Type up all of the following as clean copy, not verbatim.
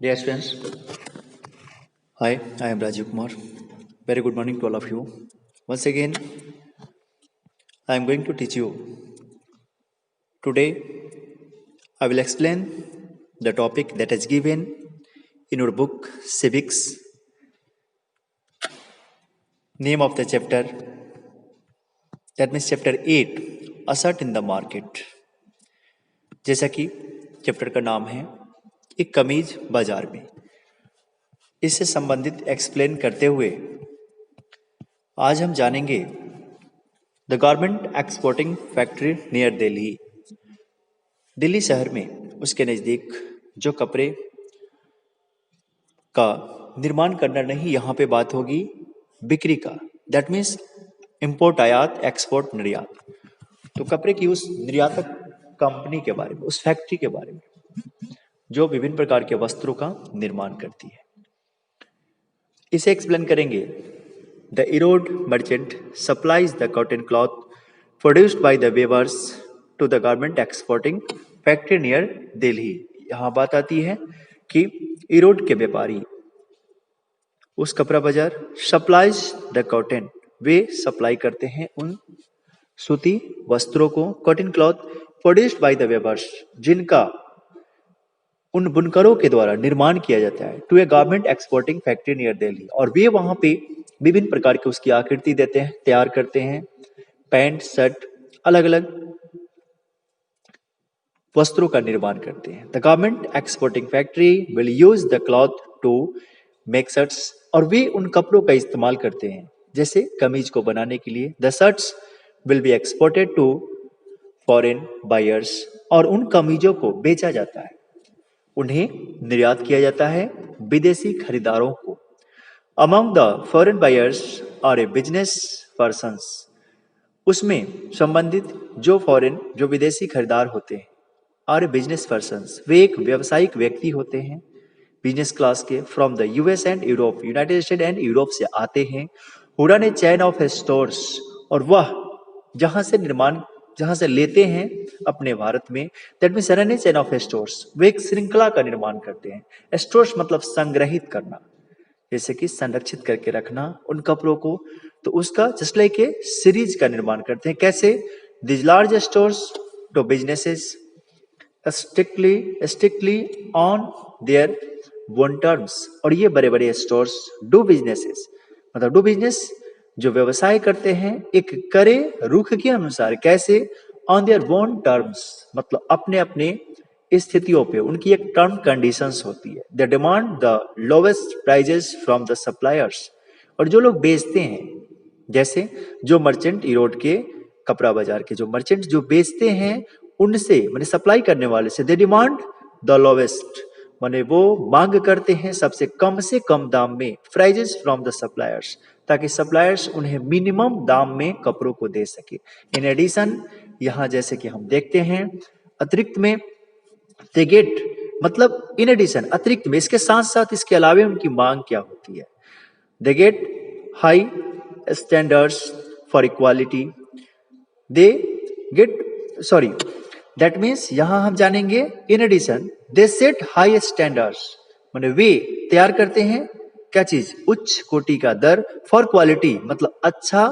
Dear students, hi, I am Rajiv Kumar. Very good morning to all of you. Once again, I am going to teach you. Today, I will explain the topic that is given in your book Civics. Name of the chapter, that means chapter 8, Assert in the Market. जैसा कि chapter का नाम है एक कमीज बाजार में, इससे संबंधित एक्सप्लेन करते हुए आज हम जानेंगे the garment exporting factory near Delhi. Delhi शहर में उसके नज़दीक जो कपड़े का निर्माण करना नहीं, यहाँ पे बात होगी बिक्री का। दैट मीन्स इंपोर्ट आयात, एक्सपोर्ट निर्यात। तो कपड़े की उस निर्यातक कंपनी के बारे में, उस फैक्ट्री के बारे में जो विभिन्न प्रकार के वस्त्रों का निर्माण करती है, इसे एक्सप्लेन करेंगे। The Erode merchant supplies the cotton cloth produced by the weavers to the garment exporting factory near Delhi. यहाँ बात आती है कि इरोड के व्यापारी उस कपड़ा बाजार सप्लाइज द कॉटन, वे सप्लाई करते हैं उन सूती वस्त्रों को, cotton cloth produced by the weavers, जिनका उन बुनकरों के द्वारा निर्माण किया जाता है, to a garment exporting factory near Delhi. और वे वहां पे विभिन्न प्रकार की उसकी आकृति देते हैं, तैयार करते हैं, पैंट शर्ट, अलग अलग वस्त्रों का निर्माण करते हैं। The garment exporting factory will use the cloth to make shirts, और वे उन कपड़ों का इस्तेमाल करते हैं जैसे कमीज को बनाने के लिए। The shirts will be exported to foreign buyers, और उन कमीजों को बेचा जाता है, उन्हें निर्यात किया जाता है विदेशी खरीदारों को। Among the foreign buyers are a business persons, उसमें संबंधित जो विदेशी खरीदार होते हैं, आर ए बिजनेस पर्सन्स, वे एक व्यवसायिक व्यक्ति होते हैं बिजनेस क्लास के, from the US and Europe, United State and Europe से आते हैं। Who run a chain of stores, और वह जहां से लेते हैं अपने भारत में, that means run a chain of stores, वे एक श्रृंखला का निर्माण करते हैं। स्टोर्स मतलब संग्रहित करना, जैसे कि संरक्षित करके रखना उन कपड़ों को, तो उसका जस्ट लाइक ए सीरीज का निर्माण करते हैं। कैसे? This large stores do businesses strictly on their own terms, और ये बड़े बड़े स्टोर्स डू बिजनेसेस मतलब डू बिजनेस जो व्यवसाय करते हैं एक करे रुख के अनुसार। कैसे? ऑन देयर वन टर्म्स मतलब अपने अपने स्थितियों पे उनकी एक टर्म कंडीशंस होती है। They demand the lowest prices from the suppliers, और जो लोग बेचते हैं, जैसे जो मर्चेंट इरोड के कपड़ा बाजार के जो मर्चेंट जो बेचते हैं उनसे, माने सप्लाई करने वाले से, दे डिमांड द लोवेस्ट, माने वो मांग करते हैं सबसे कम से कम दाम में, प्राइजेस फ्रॉम द सप्लायर्स, ताकि सप्लायर्स उन्हें मिनिमम दाम में कपड़ों को दे सके। इन एडिशन, यहाँ जैसे कि हम देखते हैं अतिरिक्त में, दे गेट मतलब इन एडिशन अतिरिक्त में, इसके साथ साथ इसके अलावे उनकी मांग क्या होती है। They get high standards for equality, they get sorry that means यहाँ हम जानेंगे in addition they set high standards, माने वे तैयार करते हैं क्या चीज? उच्च कोटि का दर, फॉर क्वालिटी मतलब अच्छा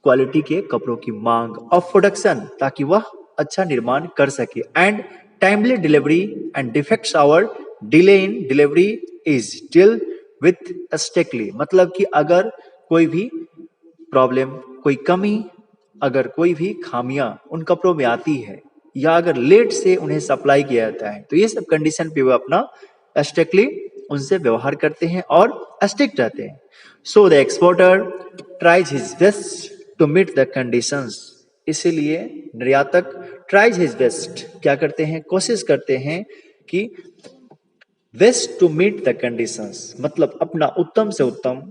क्वालिटी के कपड़ों की मांग, ऑफ प्रोडक्शन ताकि वह अच्छा निर्माण कर सके, and timely delivery and defects or delay in delivery is deal with strictly, मतलब कि अगर कोई भी प्रॉब्लम, कोई कमी, अगर कोई भी खामियां उन कपड़ों में आती है, या अगर लेट से उन्हें सप्लाई किया जाता है, तो ये सब कंडीशन पे वो अपना स्ट्रिक्टली उनसे व्यवहार करते हैं और स्ट्रिक्ट रहते हैं। So the exporter tries his best to meet the conditions, इसीलिए निर्यातक ट्राइज हिज बेस्ट क्या करते हैं? कोशिश करते हैं कि best to meet the conditions मतलब अपना उत्तम से उत्तम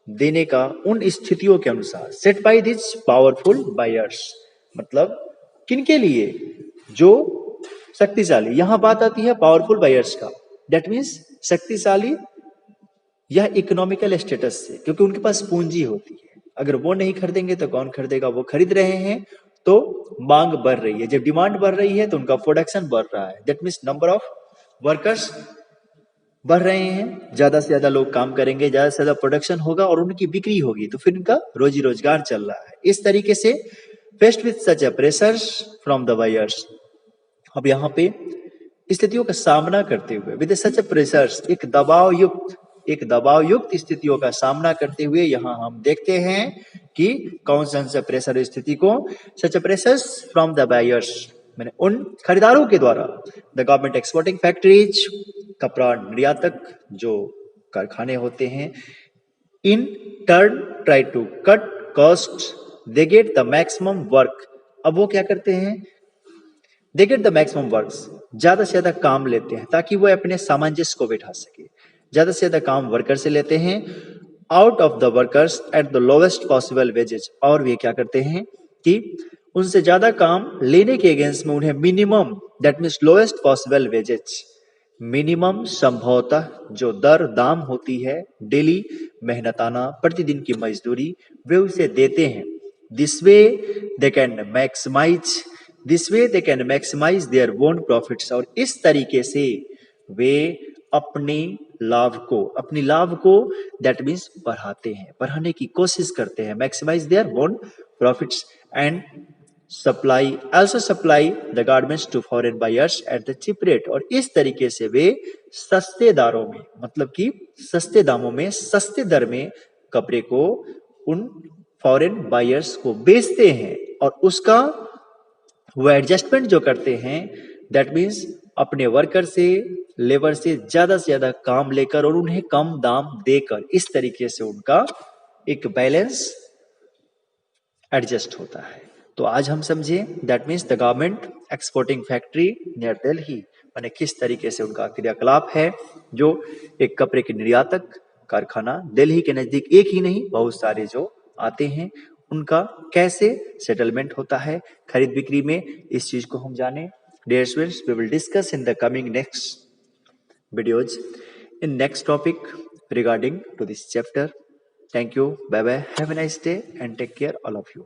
देने का उन स्थितियों के अनुसार। Set by this powerful buyers मतलब किनके लिए? जो शक्तिशाली, यहां बात आती है पावरफुल बायर्स का, दैट मीन्स शक्तिशाली, यह इकोनॉमिकल स्टेटस से, क्योंकि उनके पास पूंजी होती है। अगर वो नहीं खरीदेंगे तो कौन खरीदेगा? वो खरीद रहे हैं तो मांग बढ़ रही है, जब डिमांड बढ़ रही है तो उनका प्रोडक्शन बढ़ रहा है, that means number of workers बढ़ रहे हैं, ज्यादा से ज्यादा लोग काम करेंगे, ज्यादा से ज्यादा प्रोडक्शन होगा और उनकी बिक्री होगी, तो फिर उनका रोजी रोजगार चल रहा है। इस तरीके से faced with such A pressures from the buyers, अब यहाँ पे स्थितियों का सामना करते हुए, विद सच प्रेशर्स, एक दबाव युक्त स्थितियों का सामना करते हुए यहाँ हम देखते हैं कि कौन सा प्रेशर स्थिति को, सच प्रेशर्स फ्रॉम द बायर्स, मैंने उन खरीदारों के द्वारा, द गवर्नमेंट एक्सपोर्टिंग फैक्ट्रीज, कपड़ा निर्यातक जो कारखाने होते हैं, in turn try to cut cost, they get the maximum work, अब वो क्या करते हैं, they get the maximum works, ज्यादा से ज्यादा काम लेते हैं ताकि वो अपने सामंजस्य को बैठा सके, ज्यादा से ज्यादा काम वर्कर से लेते हैं, out of the workers at the lowest possible wages, और वे क्या करते हैं कि उनसे ज्यादा काम लेने के अगेंस्ट में उन्हें minimum, that means lowest possible wages, minimum संभवतः जो दर दाम होती है, डेली मेहनताना प्रतिदिन की मजदूरी, वे उसे देते हैं। This way they can maximise their own profits, और इस तरीके से वे अपनी लाभ को दैट मीन्स बढ़ाने की कोशिश करते हैं, maximise their own profits and supply the garments to foreign buyers at the cheap rate, और इस तरीके से वे सस्ते दामों में, मतलब कि सस्ते दामों में, सस्ते दर में कपड़े को उन फॉरेन बायर्स को बेचते हैं, और उसका वो एडजस्टमेंट जो करते हैं, दैट मीन्स अपने वर्कर से, लेबर से ज्यादा काम लेकर और उन्हें कम दाम देकर, इस तरीके से उनका एक बैलेंस एडजस्ट होता है। तो आज हम समझे that means the government exporting factory near Delhi, माने किस तरीके से उनका क्रियाकलाप है, जो एक कपड़े के निर्यातक कारखाना दिल्ली के नजदीक, एक ही नहीं बहुत सारे जो आते हैं, उनका कैसे सेटलमेंट होता है खरीद बिक्री में, इस चीज को हम जाने। Dear students, we will discuss in the coming next videos in next topic regarding to this chapter. Thank you. Bye bye. Have a nice day and take care all of you.